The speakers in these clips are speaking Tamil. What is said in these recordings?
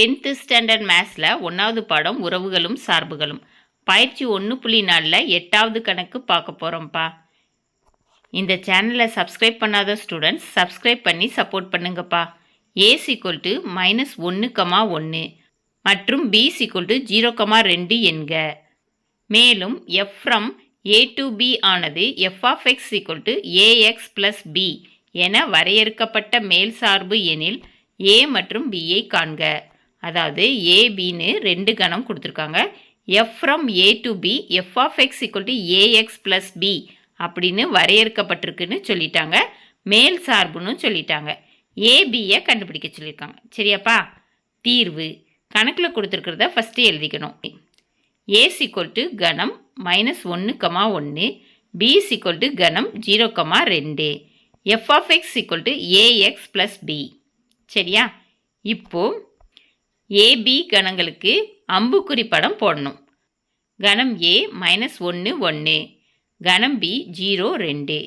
10th ஸ்டாண்டர்ட் மேத்ஸில் 1வது பாடம் உறவுகளும் சார்புகளும் பயிற்சி 1.4ல் 8வது கணக்கு பார்க்க போகிறோம்ப்பா. இந்த சேனலை சப்ஸ்கிரைப் பண்ணாத ஸ்டூடெண்ட்ஸ் சப்ஸ்கிரைப் பண்ணி சப்போர்ட் பண்ணுங்கப்பா. a = -1,1 மற்றும் b = 0,2 என்க. மேலும் f from a to b ஆனது f(x) = ax + b என வரையறுக்கப்பட்ட மேல் சார்பு எனில் a மற்றும் b ஐ காண்க. அதாவது abன்னு 2 கணம் கொடுத்துருக்காங்க. f from a to b f(x) = ax + b அப்படின்னு வரையறுக்கப்பட்டிருக்குன்னு சொல்லிட்டாங்க. மேல் சார்புன்னு சொல்லிட்டாங்க. abயை கண்டுபிடிக்க சொல்லியிருக்காங்க. சரியாப்பா? தீர்வு கணக்கில் கொடுத்துருக்கிறத ஃபஸ்ட்டு எழுதிக்கணும். a = கணம் -1,1 b = கணம் 0,2 f(x) = ax + b. சரியா? இப்போ ab கணங்களுக்கு அம்புக்குறி படம் போடணும். கணம் a -1 1, கணம் b 0 2.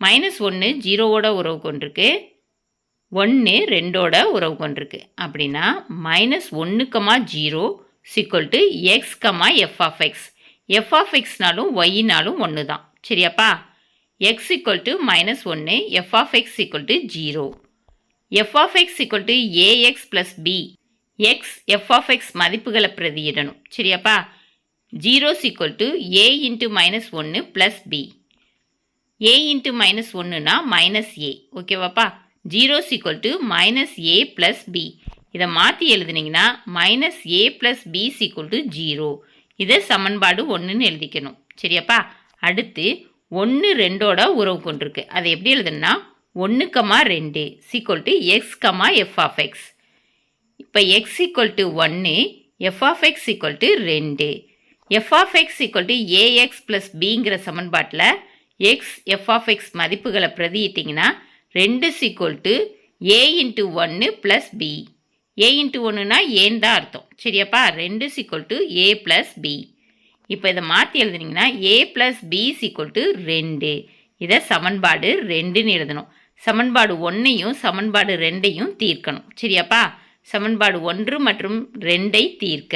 -1 0ஓட உறவு கொண்டிருக்கு, 1 2ஓட உறவு கொண்டிருக்கு. அப்படின்னா -1,0 = x, f(x). f(x)னாலும் y-னாலும் ஒன்று தான். சரியாப்பா? x = -1, f(x) = 0. f(x) = ax + b. x f(x) மதிப்புகளை பிரதியிடணும். சரியாப்பா? 0 = a × -1 + b. a × -1னா -a. ஓகேவாப்பா? 0 = -a + b. இதை மாற்றி எழுதுனீங்கன்னா -a + b = 0. இதை சமன்பாடு 1ன்னு எழுதிக்கணும். சரியாப்பா? அடுத்து 1 2ஓட உறவு கொண்டிருக்கு. அதை எப்படி எழுதுனா 1,2 = x, f(x). இப்போ x = 1, f(x) = 2. f(x) = ax + bங்கிற சமன்பாட்டில் x f(x) மதிப்புகளை பிரதியிட்டிங்கன்னா 2 = a × 1 + b. a × 1னா ஏன்னு தான் அர்த்தம். சரியாப்பா? 2 = a + b. இப்போ இதை மாற்றி எழுதுனீங்கன்னா a + b = 2. இதை சமன்பாடு 2ன்னு எழுதணும். சமன்பாடு 1ஐயும் சமன்பாடு 2ஐயும் தீர்க்கணும். சரியாப்பா? சமன்பாடு 1 மற்றும் 2ஐ தீர்க்க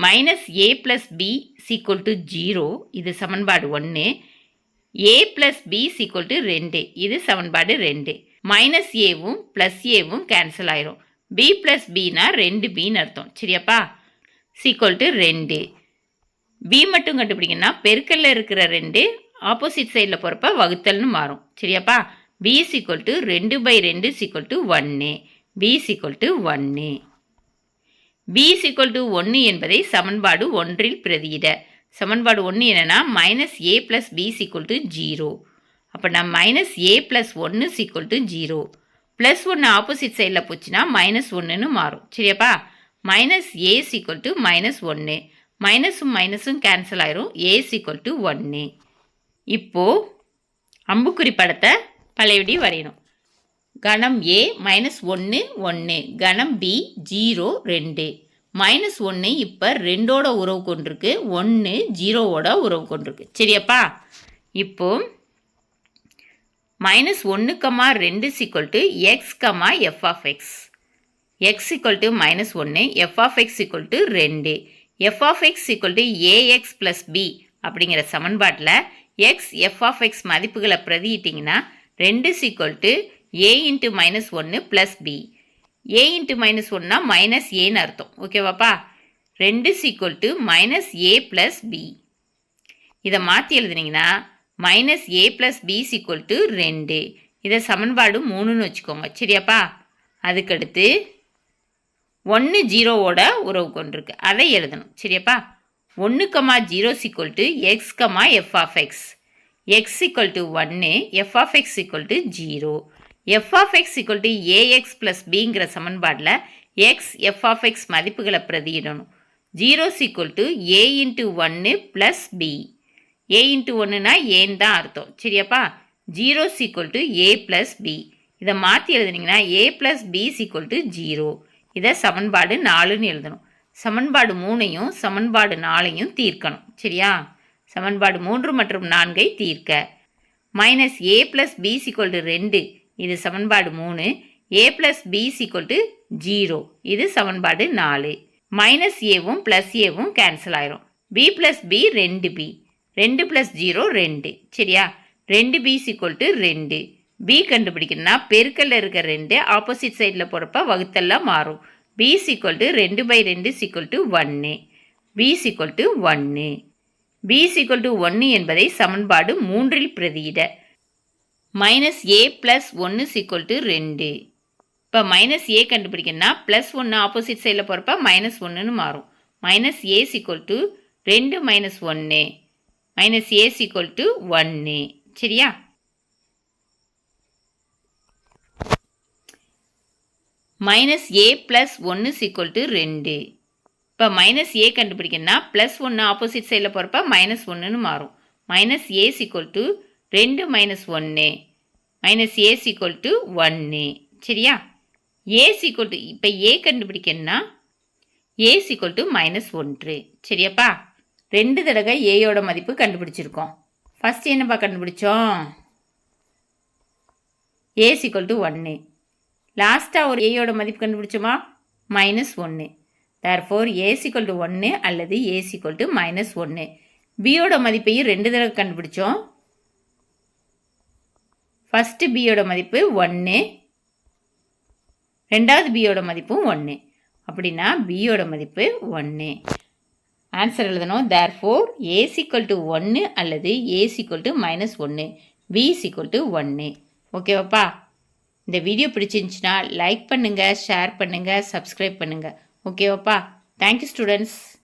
-a + b = 0. இது சமன்பாடு 1. a + b = 2. இது சமன்பாடு 2. -aவும் +aவும் கேன்சல் ஆயிரும். b + bனா 2bன்னு அர்த்தம். சரியாப்பா? = 2. b மட்டும் கண்டுபிடிக்கணும்னா பெருக்கல்ல இருக்கிற 2 ஆப்போசிட் சைடில் போகிறப்ப வகுத்தல்னு மாறும். சரியாப்பா? b = 2/2 = 1. b = 1. b = 1 என்பதை சமன்பாடு 1ல் பிரதியிட. சமன்பாடு 1 என்னன்னா -a + b = 0. அப்போ நான் -a + 1 = 0. +1 ஆப்போசிட் சைடில் போச்சுன்னா -1ன்னு மாறும். சரியாப்பா? -a = -1. மைனஸும் மைனஸும் கேன்சல் ஆயிரும். a = 1. இப்போது அம்புக்குறி படத்தை பழையபடி வரையணும். கணம் a -1 1, கணம் b 0 2. -1 இப்போ 2ஓட உறவு கொண்டிருக்கு, 1 0ஓட உறவு கொண்டிருக்கு. சரியாப்பா? இப்போ -1,2 = x, f(x). x = -1, f(x) = 2. f(x) = ax + b அப்படிங்கிற சமன்பாட்டில் x f(x) மதிப்புகளை பிரதியிட்டிங்கன்னா 2 = a × -1 + b. a × -1னா -aன்னு அர்த்தம். ஓகேவாப்பா? 2 = -a + b. இதை மாற்றி எழுதுனீங்கன்னா -a + b = 2. இதை சமன்பாடு 3ன்னு வச்சுக்கோங்க. சரியாப்பா? அதுக்கடுத்து 1 0ஓட உறவு கொண்டிருக்கு, அதை எழுதணும். சரியாப்பா? 1,0 = x, f(x). x = 1, f(x) = 0. f(x) = ax + bங்கிற சமன்பாட்டில் x f(x) மதிப்புகளை பிரதியிடணும். 0 = a × 1 + b. a × 1னா ஏன்னு தான் அர்த்தம். சரியாப்பா? 0 = a + b. இதை மாற்றி எழுதுனீங்கன்னா a + b = 0. இதை சமன்பாடு 4ன்னு எழுதணும். சமன்பாடு 3ஐயும் சமன்பாடு 4ஐயும் தீர்க்கணும். சரியா? சமன்பாடு 3 மற்றும் 4ஐ தீர்க்க -a + b = 2. இது சமன்பாடு 3. ஏ ப்ளஸ் பி ஈக்குவல் டு 0. இது சமன்பாடு 4. மைனஸ் ஏவும் ப்ளஸ் ஏவும் கேன்சல் ஆயிரும். B plus B 2b. 2 plus 0 2. சரியா? 2b equal to 2. பி கண்டுபிடிக்கணும்னா பெருக்கல்ல இருக்க 2 ஆப்போசிட் சைடில் போகிறப்ப வகுத்தெல்லாம் மாறும். B equal to 2/2 equal to 1. B equal to 1. B equal to 1 என்பதை சமன்பாடு 3இல் பிரதியிட. Minus A plus 1 equal to 2. இப்போ மைனஸ் ஏ கண்டுபிடிக்கணும்னா ப்ளஸ் 1 ஆப்போசிட் சைடில் போகிறப்ப மைனஸ் 1ன்னு மாறும். Minus A equal to 2 minus 1. Minus A equal to 1. சரியா? Minus A plus 1 equal to 2. இப்போ மைனஸ் ஏ கண்டுபிடிக்கணும்னா ப்ளஸ் 1 ஆப்போசிட் சைடில் போகிறப்ப மைனஸ் 1ன்னு மாறும். Minus A equal to 2 minus 1. Minus A equal to 1. சரியா? ஏ ஈக்குவல் டு இப்போ ஏ கண்டுபிடிக்கணும்னா ஏ ஈக்குவல் டு மைனஸ் 1. சரியாப்பா? 2 தடவை ஏயோட மதிப்பு கண்டுபிடிச்சிருக்கோம். ஃபஸ்ட் என்னப்பா கண்டுபிடிச்சோம்? ஏ ஈக்குவல் டு 1. லாஸ்ட்டாக ஒரு ஏயோட மதிப்பு கண்டுபிடிச்சோமா? Minus 1. Therefore A equal to 1 அல்லது ஏ ஈக்குவல் டு மைனஸ் 1. பியோட மதிப்பையும் 2 தடவை கண்டுபிடிச்சோம். ஃபஸ்ட்டு பியோட மதிப்பு 1, ரெண்டாவது பியோட மதிப்பும் 1. அப்படின்னா பியோட மதிப்பு 1. ஆன்சர் எழுதணும். தேர்ஃபோர் ஏ ஈக்குவல் டு 1 அல்லது A equal to minus 1. B equal to 1. ஓகேவாப்பா? இந்த வீடியோ பிடிச்சிருந்துச்சுன்னா லைக் பண்ணுங்கள், ஷேர் பண்ணுங்கள், சப்ஸ்கிரைப் பண்ணுங்கள். ஓகேவாப்பா? Thank you students.